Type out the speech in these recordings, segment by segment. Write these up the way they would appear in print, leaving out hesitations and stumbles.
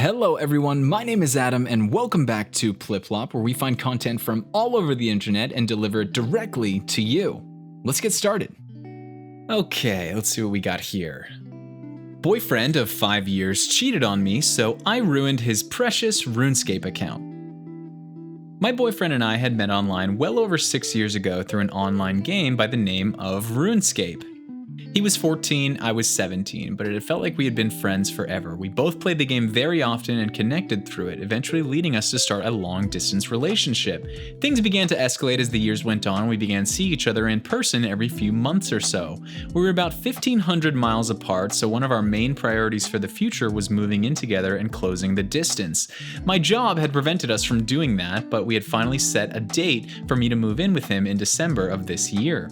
Hello everyone, my name is Adam and welcome back to pliplop, where we find content from all over the internet and deliver it directly to you. Let's get started. Okay, let's see what we got here. Boyfriend of 5 years cheated on me, so I ruined his precious RUNESCAPE account. My boyfriend and I had met online well over 6 years ago through an online game by the name of RUNESCAPE. He was 14, I was 17, but it had felt like we had been friends forever. We both played the game very often and connected through it, eventually leading us to start a long-distance relationship. Things began to escalate as the years went on. We began seeing each other in person every few months or so. We were about 1,500 miles apart, so one of our main priorities for the future was moving in together and closing the distance. My job had prevented us from doing that, but we had finally set a date for me to move in with him in December of this year.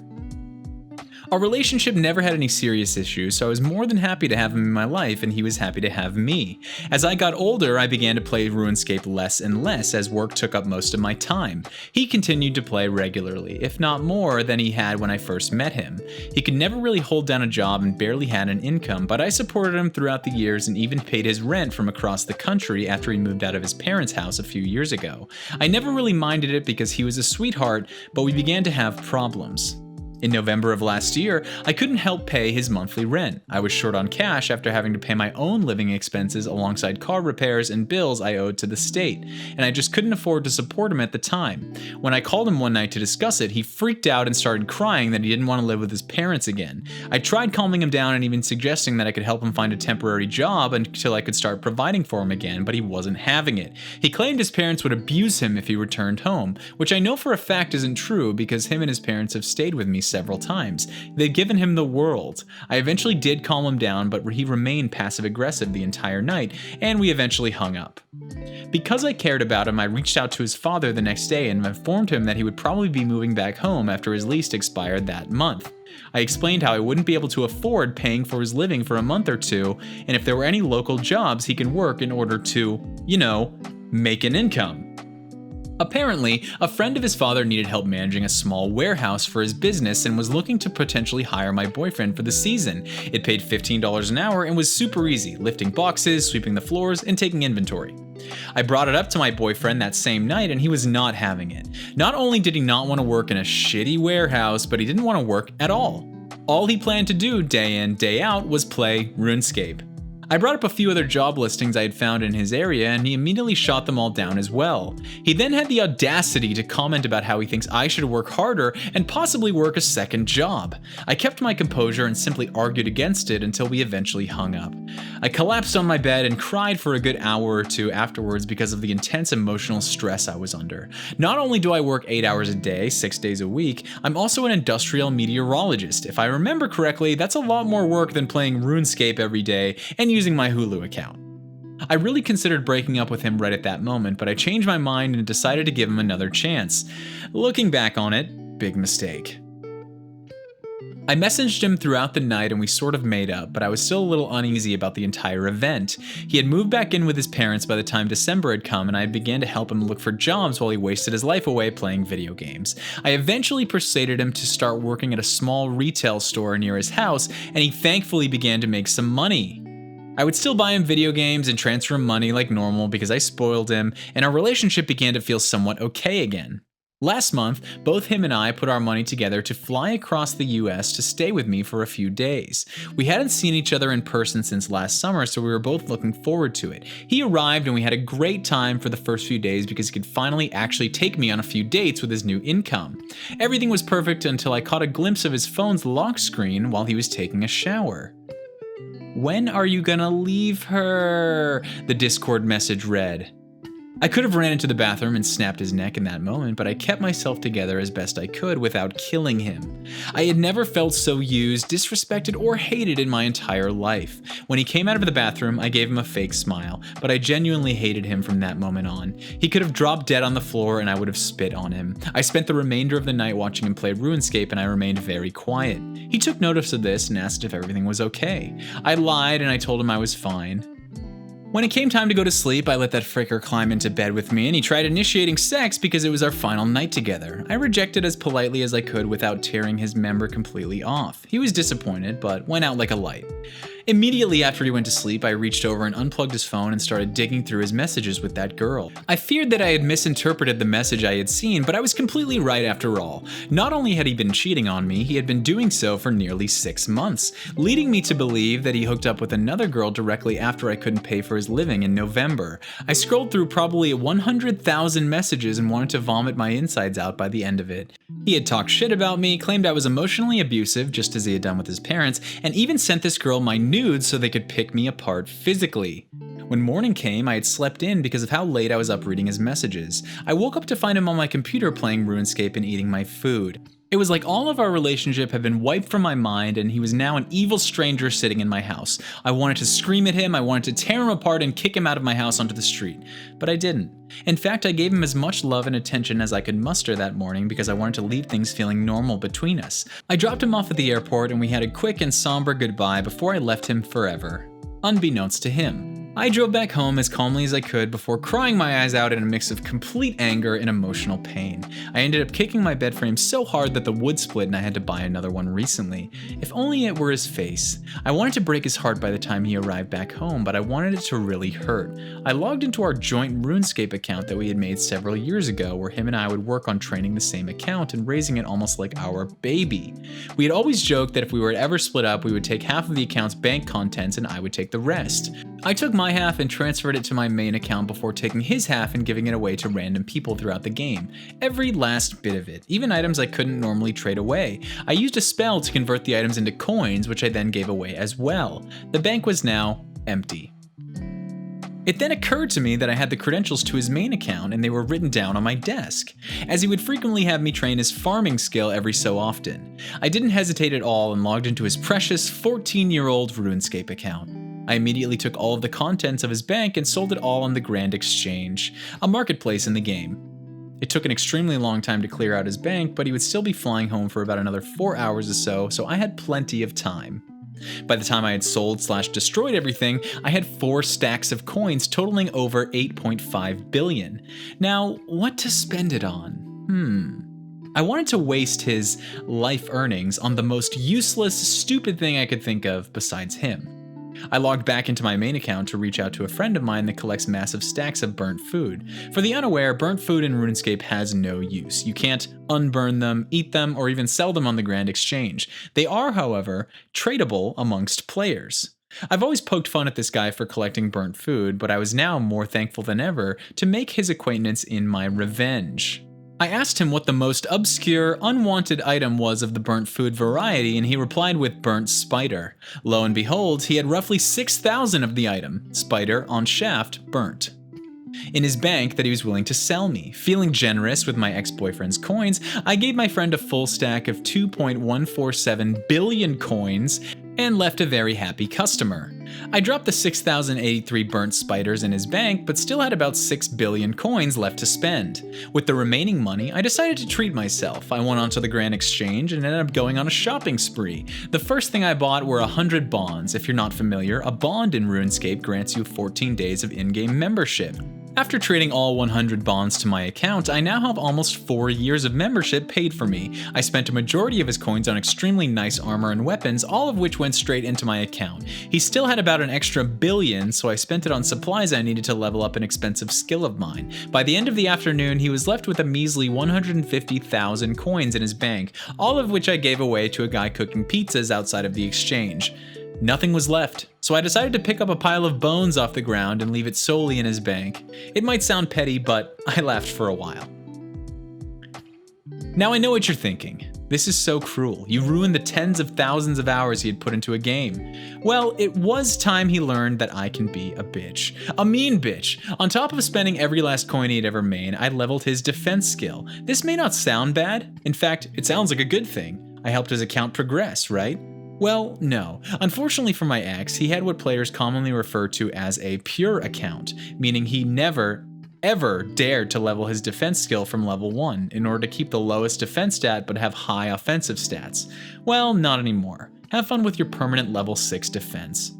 Our relationship never had any serious issues, so I was more than happy to have him in my life, and he was happy to have me. As I got older, I began to play RUNESCAPE less and less as work took up most of my time. He continued to play regularly, if not more than he had when I first met him. He could never really hold down a job and barely had an income, but I supported him throughout the years and even paid his rent from across the country after he moved out of his parents' house a few years ago. I never really minded it because he was a sweetheart, but we began to have problems. In November of last year, I couldn't help pay his monthly rent. I was short on cash after having to pay my own living expenses alongside car repairs and bills I owed to the state, and I just couldn't afford to support him at the time. When I called him one night to discuss it, he freaked out and started crying that he didn't want to live with his parents again. I tried calming him down and even suggesting that I could help him find a temporary job until I could start providing for him again, but he wasn't having it. He claimed his parents would abuse him if he returned home, which I know for a fact isn't true because him and his parents have stayed with me several times. They'd given him the world. I eventually did calm him down, but he remained passive-aggressive the entire night, and we eventually hung up. Because I cared about him, I reached out to his father the next day and informed him that he would probably be moving back home after his lease expired that month. I explained how I wouldn't be able to afford paying for his living for a month or two, and if there were any local jobs he can work in order to, make an income. Apparently, a friend of his father needed help managing a small warehouse for his business and was looking to potentially hire my boyfriend for the season. It paid $15 an hour and was super easy, lifting boxes, sweeping the floors, and taking inventory. I brought it up to my boyfriend that same night and he was not having it. Not only did he not want to work in a shitty warehouse, but he didn't want to work at all. All he planned to do day in, day out was play RUNESCAPE. I brought up a few other job listings I had found in his area and he immediately shot them all down as well. He then had the audacity to comment about how he thinks I should work harder and possibly work a second job. I kept my composure and simply argued against it until we eventually hung up. I collapsed on my bed and cried for a good hour or two afterwards because of the intense emotional stress I was under. Not only do I work 8 hours a day, 6 days a week, I'm also an industrial meteorologist. If I remember correctly, that's a lot more work than playing RUNESCAPE every day and using my Hulu account. I really considered breaking up with him right at that moment, but I changed my mind and decided to give him another chance. Looking back on it, big mistake. I messaged him throughout the night and we sort of made up, but I was still a little uneasy about the entire event. He had moved back in with his parents by the time December had come, and I began to help him look for jobs while he wasted his life away playing video games. I eventually persuaded him to start working at a small retail store near his house, and he thankfully began to make some money. I would still buy him video games and transfer him money like normal because I spoiled him, and our relationship began to feel somewhat okay again. Last month, both him and I put our money together to fly across the US to stay with me for a few days. We hadn't seen each other in person since last summer, so we were both looking forward to it. He arrived and we had a great time for the first few days because he could finally actually take me on a few dates with his new income. Everything was perfect until I caught a glimpse of his phone's lock screen while he was taking a shower. "When are you gonna leave her?" the Discord message read. I could have ran into the bathroom and snapped his neck in that moment, but I kept myself together as best I could without killing him. I had never felt so used, disrespected, or hated in my entire life. When he came out of the bathroom, I gave him a fake smile, but I genuinely hated him from that moment on. He could have dropped dead on the floor and I would have spit on him. I spent the remainder of the night watching him play RUNESCAPE and I remained very quiet. He took notice of this and asked if everything was okay. I lied and I told him I was fine. When it came time to go to sleep, I let that fricker climb into bed with me and he tried initiating sex because it was our final night together. I rejected as politely as I could without tearing his member completely off. He was disappointed, but went out like a light. Immediately after he went to sleep, I reached over and unplugged his phone and started digging through his messages with that girl. I feared that I had misinterpreted the message I had seen, but I was completely right after all. Not only had he been cheating on me, he had been doing so for nearly 6 months, leading me to believe that he hooked up with another girl directly after I couldn't pay for his living in November. I scrolled through probably 100,000 messages and wanted to vomit my insides out by the end of it. He had talked shit about me, claimed I was emotionally abusive, just as he had done with his parents, and even sent this girl my nudes so they could pick me apart physically. When morning came, I had slept in because of how late I was up reading his messages. I woke up to find him on my computer playing RuneScape and eating my food. It was like all of our relationship had been wiped from my mind and he was now an evil stranger sitting in my house. I wanted to scream at him, I wanted to tear him apart and kick him out of my house onto the street. But I didn't. In fact, I gave him as much love and attention as I could muster that morning because I wanted to leave things feeling normal between us. I dropped him off at the airport and we had a quick and somber goodbye before I left him forever, unbeknownst to him. I drove back home as calmly as I could before crying my eyes out in a mix of complete anger and emotional pain. I ended up kicking my bed frame so hard that the wood split and I had to buy another one recently. If only it were his face. I wanted to break his heart by the time he arrived back home, but I wanted it to really hurt. I logged into our joint RuneScape account that we had made several years ago, where him and I would work on training the same account and raising it almost like our baby. We had always joked that if we were to ever split up, we would take half of the account's bank contents and I would take the rest. I took my half and transferred it to my main account before taking his half and giving it away to random people throughout the game. Every last bit of it, even items I couldn't normally trade away. I used a spell to convert the items into coins, which I then gave away as well. The bank was now empty. It then occurred to me that I had the credentials to his main account and they were written down on my desk, as he would frequently have me train his farming skill every so often. I didn't hesitate at all and logged into his precious 14-year-old RuneScape account. I immediately took all of the contents of his bank and sold it all on the Grand Exchange, a marketplace in the game. It took an extremely long time to clear out his bank, but he would still be flying home for about another 4 hours or so I had plenty of time. By the time I had sold/destroyed everything, I had 4 stacks of coins totaling over 8.5 billion. Now, what to spend it on? I wanted to waste his life earnings on the most useless, stupid thing I could think of besides him. I logged back into my main account to reach out to a friend of mine that collects massive stacks of burnt food. For the unaware, burnt food in RuneScape has no use. You can't unburn them, eat them, or even sell them on the Grand Exchange. They are, however, tradable amongst players. I've always poked fun at this guy for collecting burnt food, but I was now more thankful than ever to make his acquaintance in my revenge. I asked him what the most obscure, unwanted item was of the burnt food variety, and he replied with burnt spider. Lo and behold, he had roughly 6,000 of the item, spider on shaft, burnt, in his bank that he was willing to sell me. Feeling generous with my ex-boyfriend's coins, I gave my friend a full stack of 2.147 billion coins and left a very happy customer. I dropped the 6,083 burnt spiders in his bank, but still had about 6 billion coins left to spend. With the remaining money, I decided to treat myself. I went onto the Grand Exchange and ended up going on a shopping spree. The first thing I bought were 100 bonds. If you're not familiar, a bond in RuneScape grants you 14 days of in-game membership. After trading all 100 bonds to my account, I now have almost 4 years of membership paid for me. I spent a majority of his coins on extremely nice armor and weapons, all of which went straight into my account. He still had about an extra billion, so I spent it on supplies I needed to level up an expensive skill of mine. By the end of the afternoon, he was left with a measly 150,000 coins in his bank, all of which I gave away to a guy cooking pizzas outside of the exchange. Nothing was left, so I decided to pick up a pile of bones off the ground and leave it solely in his bank. It might sound petty, but I laughed for a while. Now I know what you're thinking. This is so cruel. You ruined the tens of thousands of hours he had put into a game. Well, it was time he learned that I can be a bitch. A mean bitch. On top of spending every last coin he had ever made, I leveled his defense skill. This may not sound bad. In fact, it sounds like a good thing. I helped his account progress, right? Well, no. Unfortunately for my ex, he had what players commonly refer to as a pure account, meaning he never, ever dared to level his defense skill from level 1 in order to keep the lowest defense stat but have high offensive stats. Well, not anymore. Have fun with your permanent level 6 defense.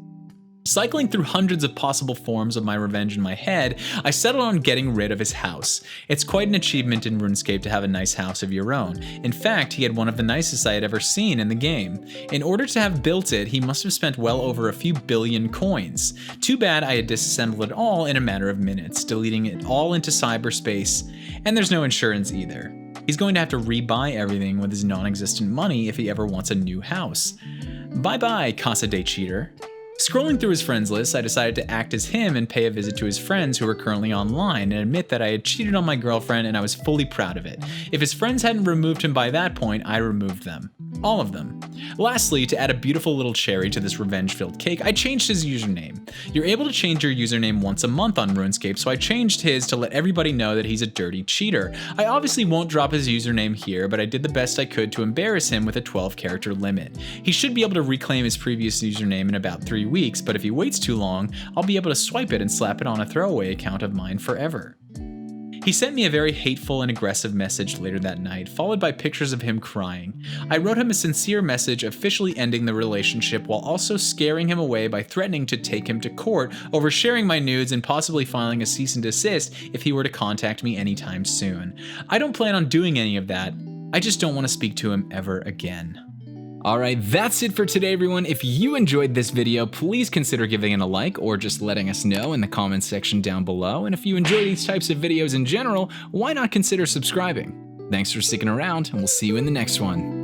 Cycling through hundreds of possible forms of my revenge in my head, I settled on getting rid of his house. It's quite an achievement in RuneScape to have a nice house of your own. In fact, he had one of the nicest I had ever seen in the game. In order to have built it, he must have spent well over a few billion coins. Too bad I had disassembled it all in a matter of minutes, deleting it all into cyberspace, and there's no insurance either. He's going to have to rebuy everything with his non-existent money if he ever wants a new house. Bye bye, Casa de Cheater. Scrolling through his friends list, I decided to act as him and pay a visit to his friends who were currently online and admit that I had cheated on my girlfriend and I was fully proud of it. If his friends hadn't removed him by that point, I removed them. All of them. Lastly, to add a beautiful little cherry to this revenge-filled cake, I changed his username. You're able to change your username once a month on RuneScape, so I changed his to let everybody know that he's a dirty cheater. I obviously won't drop his username here, but I did the best I could to embarrass him with a 12-character limit. He should be able to reclaim his previous username in about 3 weeks, but if he waits too long, I'll be able to swipe it and slap it on a throwaway account of mine forever. He sent me a very hateful and aggressive message later that night, followed by pictures of him crying. I wrote him a sincere message officially ending the relationship while also scaring him away by threatening to take him to court over sharing my nudes and possibly filing a cease and desist if he were to contact me anytime soon. I don't plan on doing any of that, I just don't want to speak to him ever again. Alright, that's it for today, everyone. If you enjoyed this video, please consider giving it a like or just letting us know in the comments section down below. And if you enjoy these types of videos in general, why not consider subscribing? Thanks for sticking around, and we'll see you in the next one.